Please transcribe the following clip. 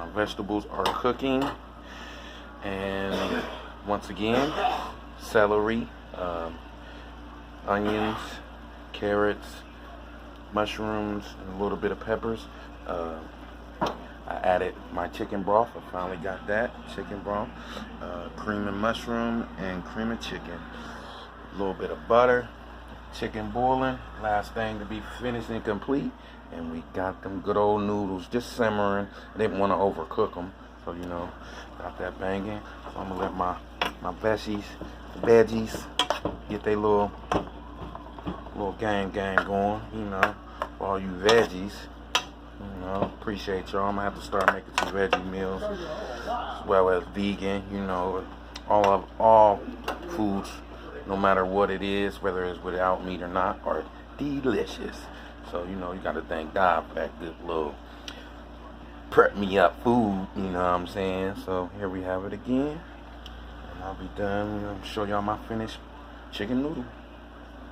My vegetables are cooking. And once again, celery, onions, carrots, mushrooms, and a little bit of peppers. I added my chicken broth. I finally got that chicken broth, cream and mushroom, and cream and chicken. A little bit of butter, chicken boiling. Last thing to be finished and complete. And we got them good old noodles just simmering. I didn't want to overcook them, so got that banging. So I'm gonna let my veggies get their little gang going. For all you veggies. Appreciate y'all. I'm gonna have to start making some veggie meals as well as vegan. All foods, no matter what it is, whether it's without meat or not, are delicious. So you gotta thank God for that good little prep me up food. You know what I'm saying? So here we have it again, and I'll be done. I'm show y'all my finished chicken noodle.